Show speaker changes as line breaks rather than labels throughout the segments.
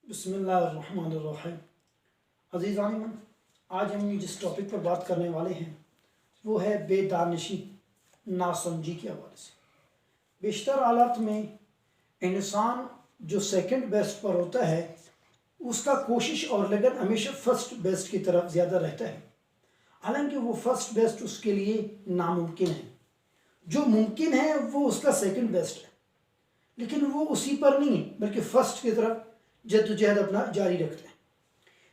بسم اللہ الرحمن الرحیم۔ عزیزان من، آج ہم جس ٹاپک پر بات کرنے والے ہیں وہ ہے بے دانشی، ناسمجھی کے حوالے سے۔ بیشتر حالات میں انسان جو سیکنڈ بیسٹ پر ہوتا ہے اس کا کوشش اور لگن ہمیشہ فرسٹ بیسٹ کی طرف زیادہ رہتا ہے، حالانکہ وہ فرسٹ بیسٹ اس کے لیے ناممکن ہے۔ جو ممکن ہے وہ اس کا سیکنڈ بیسٹ ہے، لیکن وہ اسی پر نہیں بلکہ فرسٹ کی طرف جد و جہد اپنا جاری رکھتے ہیں۔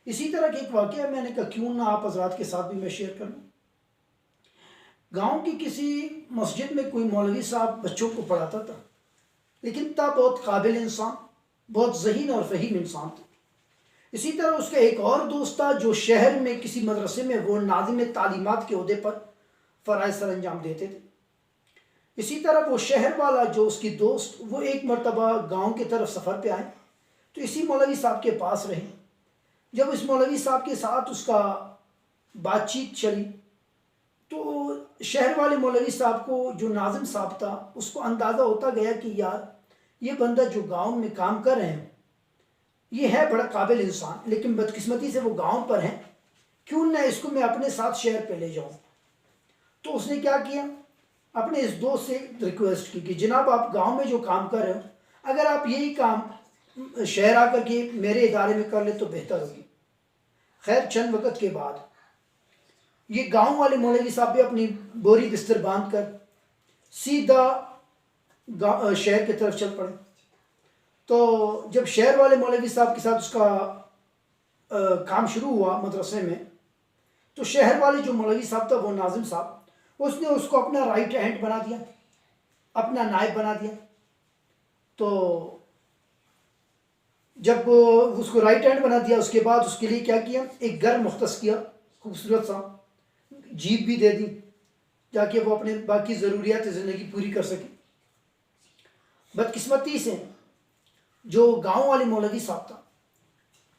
اسی طرح کا ایک واقعہ میں نے کہا کیوں نہ آپ حضرات کے ساتھ بھی میں شیئر کروں۔ گاؤں کی کسی مسجد میں کوئی مولوی صاحب بچوں کو پڑھاتا تھا، لیکن تھا بہت قابل انسان، بہت ذہین اور فہیم انسان تھا۔ اسی طرح اس کا ایک اور دوست تھا جو شہر میں کسی مدرسے میں وہ ناظم تعلیمات کے عہدے پر فرائض سر انجام دیتے تھے۔ اسی طرح وہ شہر والا جو اس کی دوست، وہ ایک مرتبہ گاؤں کی طرف سفر پہ آئے تو اسی مولوی صاحب کے پاس رہے۔ جب اس مولوی صاحب کے ساتھ اس کا بات چیت چلی تو شہر والے مولوی صاحب کو، جو ناظم صاحب تھا، اس کو اندازہ ہوتا گیا کہ یار یہ بندہ جو گاؤں میں کام کر رہے ہیں یہ ہے بڑا قابل انسان، لیکن بدقسمتی سے وہ گاؤں پر ہیں، کیوں نہ اس کو میں اپنے ساتھ شہر پہ لے جاؤں۔ تو اس نے کیا کیا، اپنے اس دوست سے ریکویسٹ کی کہ جناب آپ گاؤں میں جو کام کر رہے ہو، اگر آپ یہی کام شہر آ کر کے میرے ادارے میں کر لے تو بہتر ہوگی۔ خیر چند وقت کے بعد یہ گاؤں والے مولوی صاحب بھی اپنی بوری بستر باندھ کر سیدھا شہر کی طرف چل پڑے۔ تو جب شہر والے مولوی صاحب کے ساتھ اس کا کام شروع ہوا مدرسے میں، تو شہر والے جو مولوی صاحب تھا وہ ناظم صاحب، اس نے اس کو اپنا رائٹ ہینڈ بنا دیا، اپنا نائب بنا دیا۔ تو جب اس کو رائٹ ہینڈ بنا دیا، اس کے بعد اس کے لیے کیا کیا، ایک گھر مختص کیا، خوبصورت سا جیپ بھی دے دی تاکہ وہ اپنے باقی ضروریات زندگی پوری کر سکے۔ بدقسمتی سے جو گاؤں والے مولوی صاحب تھا،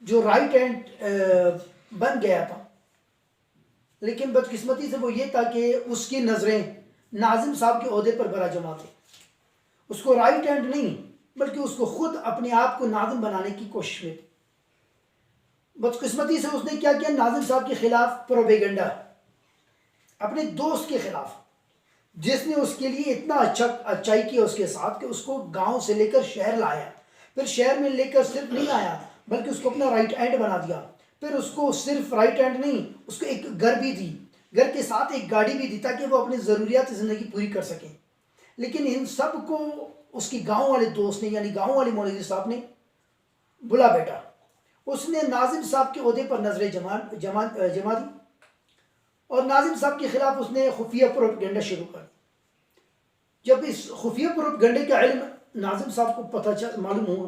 جو رائٹ ہینڈ بن گیا تھا، لیکن بدقسمتی سے وہ یہ تھا کہ اس کی نظریں ناظم صاحب کے عہدے پر برا جمع تھے۔ اس کو رائٹ ہینڈ نہیں بلکہ اس کو خود اپنے آپ کو ناظم بنانے کی کوشش میں تھی۔ بدقسمتی سے اس نے کیا کیا، ناظم صاحب کے خلاف پروپیگنڈا، اپنے دوست کے خلاف، جس نے اس کے لیے اتنا اچائی کیا اس کے ساتھ کہ اس کو گاؤں سے لے کر شہر لایا، پھر شہر میں لے کر صرف نہیں آیا بلکہ اس کو اپنا رائٹ ہینڈ بنا دیا۔ پھر اس کو صرف رائٹ ہینڈ نہیں، اس کو ایک گھر بھی دی، گھر کے ساتھ ایک گاڑی بھی دی تاکہ وہ اپنی ضروریات زندگی پوری کر سکیں۔ لیکن ان سب کو اس کی گاؤں والے دوست نے، یعنی گاؤں والے مولوی صاحب نے بلا بیٹا۔ اس نے ناظم صاحب کے عہدے پر نظریں جما دی اور ناظم صاحب کے خلاف اس نے خفیہ پروپیگنڈا شروع کر دی۔ جب اس خفیہ پروپیگنڈے کا علم ناظم صاحب کو معلوم ہوا،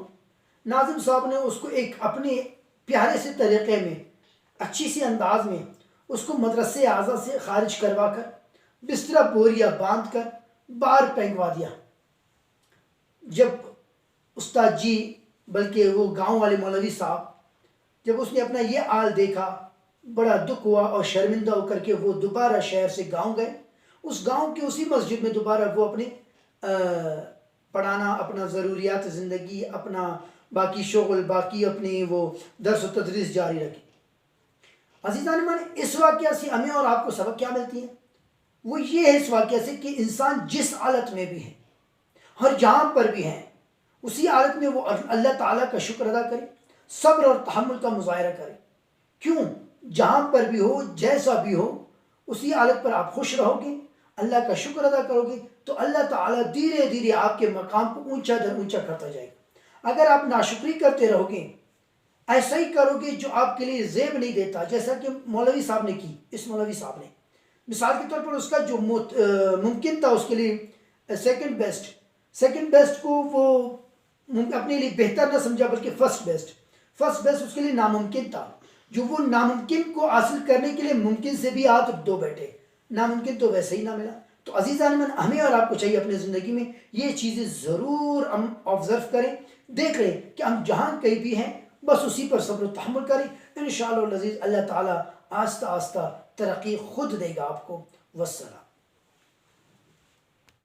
ناظم صاحب نے اس کو ایک اپنے پیارے سے طریقے میں، اچھی سی انداز میں اس کو مدرسے اعزا سے خارج کروا کر بسترا بوریا باندھ کر باہر پھینکوا دیا۔ جب استاد جی، بلکہ وہ گاؤں والے مولوی صاحب، جب اس نے اپنا یہ حال دیکھا، بڑا دکھ ہوا اور شرمندہ ہو کر کے وہ دوبارہ شہر سے گاؤں گئے۔ اس گاؤں کی اسی مسجد میں دوبارہ وہ اپنے پڑھانا، اپنا ضروریات زندگی، اپنا باقی شغل، باقی اپنی وہ درس و تدریس جاری رکھی۔ عزیزان من، اس واقعہ سے ہمیں اور آپ کو سبق کیا ملتی ہے؟ وہ یہ ہے اس واقعہ سے کہ انسان جس حالت میں بھی ہے، ہر جہاں پر بھی ہے، اسی حالت میں وہ اللہ تعالیٰ کا شکر ادا کرے، صبر اور تحمل کا مظاہرہ کرے۔ کیوں؟ جہاں پر بھی ہو، جیسا بھی ہو، اسی حالت پر آپ خوش رہو گے، اللہ کا شکر ادا کرو گے تو اللہ تعالیٰ دھیرے دھیرے آپ کے مقام کو اونچا در اونچا کرتا جائے گا۔ اگر آپ ناشکری کرتے رہو گے، ایسا ہی کرو گے جو آپ کے لیے زیب نہیں دیتا، جیسا کہ مولوی صاحب نے کی، اس مولوی صاحب نے مثال کے طور پر اس کا جو ممکن تھا اس کے لیے سیکنڈ بیسٹ کو وہ اپنے لیے بہتر نہ سمجھا بلکہ فرسٹ بیسٹ اس کے لیے ناممکن تھا، جو وہ ناممکن کو حاصل کرنے کے لیے ممکن سے بھی ہاتھ دو بیٹھے، ناممکن تو ویسے ہی نہ ملا۔ تو عزیزان من، ہمیں اور آپ کو چاہیے اپنے زندگی میں یہ چیزیں ضرور ہم آبزرو کریں، دیکھ لیں کہ ہم جہاں کہیں بھی ہیں بس اسی پر صبر و تحمل کریں۔ انشاءاللہ العزیز اللہ تعالیٰ آہستہ آہستہ ترقی خود دے گا آپ کو۔ والسلام۔